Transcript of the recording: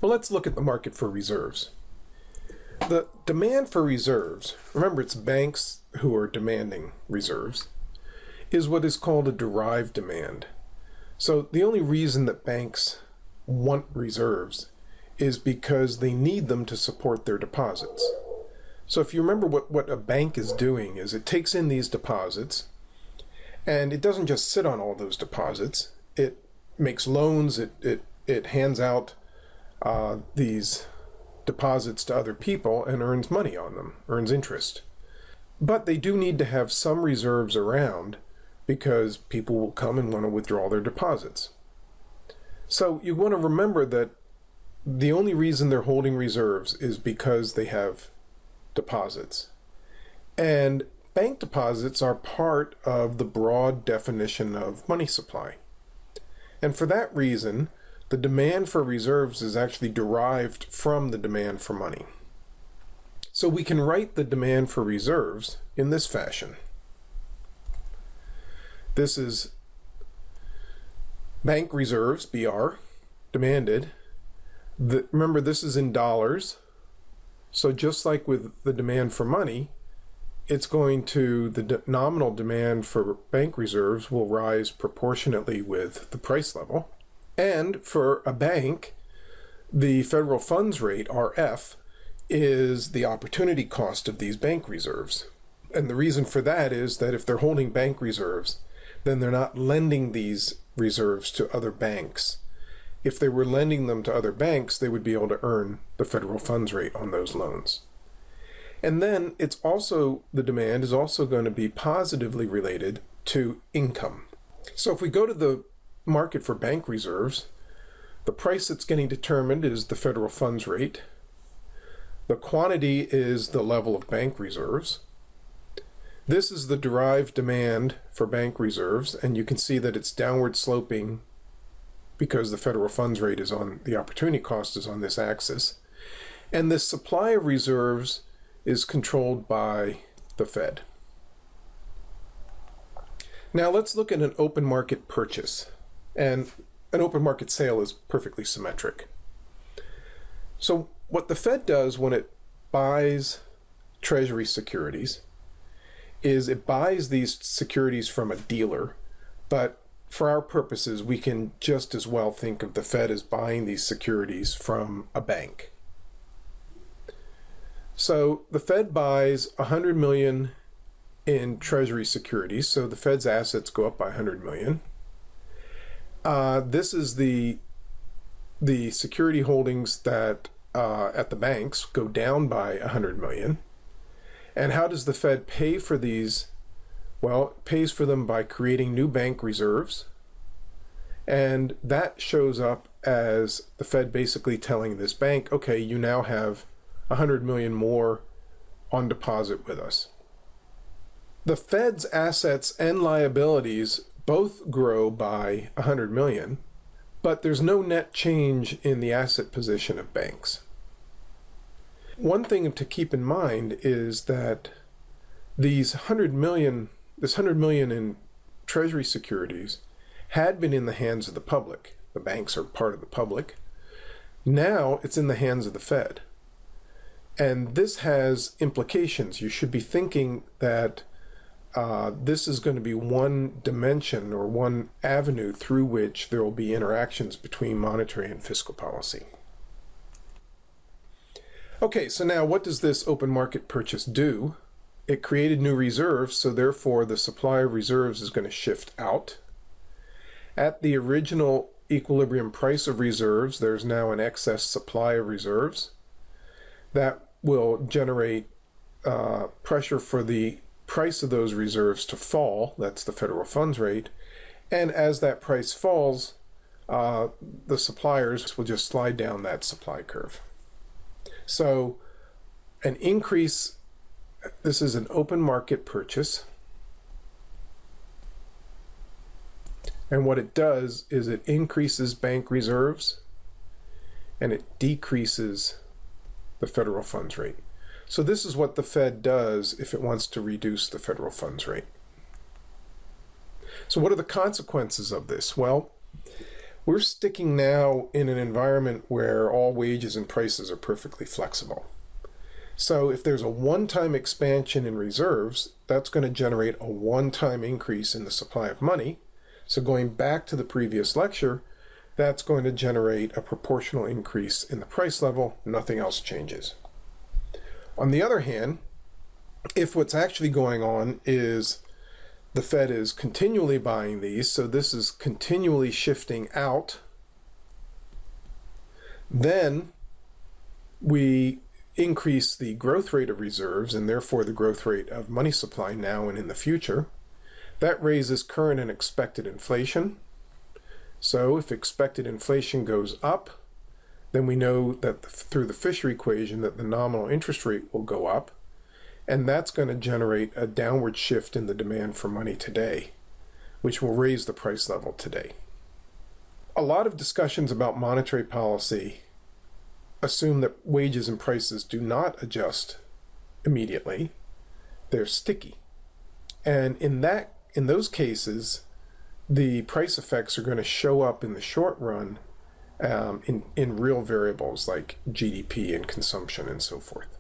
Well, let's look at the market for reserves. The demand for reserves, remember it's banks who are demanding reserves, is what is called a derived demand. So the only reason that banks want reserves is because they need them to support their deposits. So if you remember what a bank is doing is it takes in these deposits and it doesn't just sit on all those deposits. It makes loans, it hands out these deposits to other people and earns money on them, earns interest. But they do need to have some reserves around because people will come and want to withdraw their deposits. So you want to remember that the only reason they're holding reserves is because they have deposits. And bank deposits are part of the broad definition of money supply. And for that reason, the demand for reserves is actually derived from the demand for money. So we can write the demand for reserves in this fashion. This is bank reserves, BR, demanded. Remember, this is in dollars. So just like with the demand for money, it's going to, the nominal demand for bank reserves will rise proportionately with the price level. And for a bank, the federal funds rate, RF, is the opportunity cost of these bank reserves. And the reason for that is that if they're holding bank reserves, then they're not lending these reserves to other banks. If they were lending them to other banks, they would be able to earn the federal funds rate on those loans. And then it's also, the demand is also going to be positively related to income. So if we go to the market for bank reserves, the price that's getting determined is the federal funds rate. The quantity is the level of bank reserves. This is the derived demand for bank reserves, and you can see that it's downward sloping because the federal funds rate is on, the opportunity cost is on this axis. And this supply of reserves is controlled by the Fed. Now let's look at an open market purchase. And an open market sale is perfectly symmetric. So what the Fed does when it buys Treasury securities is it buys these securities from a dealer, but for our purposes, we can just as well think of the Fed as buying these securities from a bank. So the Fed buys 100 million in Treasury securities, so the Fed's assets go up by 100 million. This is the security holdings that at the banks go down by 100 million. And how does the Fed pay for these? Well, it pays for them by creating new bank reserves. And that shows up as the Fed basically telling this bank, okay, you now have 100 million more on deposit with us. The Fed's assets and liabilities both grow by 100 million, but there's no net change in the asset position of banks. One thing to keep in mind is that this 100 million in Treasury securities had been in the hands of the public. The banks are part of the public. Now it's in the hands of the Fed. And this has implications. You should be thinking that this is going to be one dimension or one avenue through which there will be interactions between monetary and fiscal policy. Okay, so now what does this open market purchase do? It created new reserves, so therefore the supply of reserves is going to shift out. At the original equilibrium price of reserves, there's now an excess supply of reserves. That will generate pressure for the price of those reserves to fall. That's the federal funds rate. And as that price falls, the suppliers will just slide down that supply curve. So an increase, this is an open market purchase. And what it does is it increases bank reserves and it decreases the federal funds rate. So this is what the Fed does if it wants to reduce the federal funds rate. So what are the consequences of this? Well, we're sticking now in an environment where all wages and prices are perfectly flexible. So if there's a one-time expansion in reserves, that's going to generate a one-time increase in the supply of money. So going back to the previous lecture, that's going to generate a proportional increase in the price level. Nothing else changes. On the other hand, if what's actually going on is the Fed is continually buying these, so this is continually shifting out, then we increase the growth rate of reserves and therefore the growth rate of money supply now and in the future. That raises current and expected inflation. So if expected inflation goes up, then we know that through the Fisher equation that the nominal interest rate will go up, and that's going to generate a downward shift in the demand for money today, which will raise the price level today. A lot of discussions about monetary policy assume that wages and prices do not adjust immediately. They're sticky. And in those cases, the price effects are going to show up in the short run in real variables like GDP and consumption and so forth.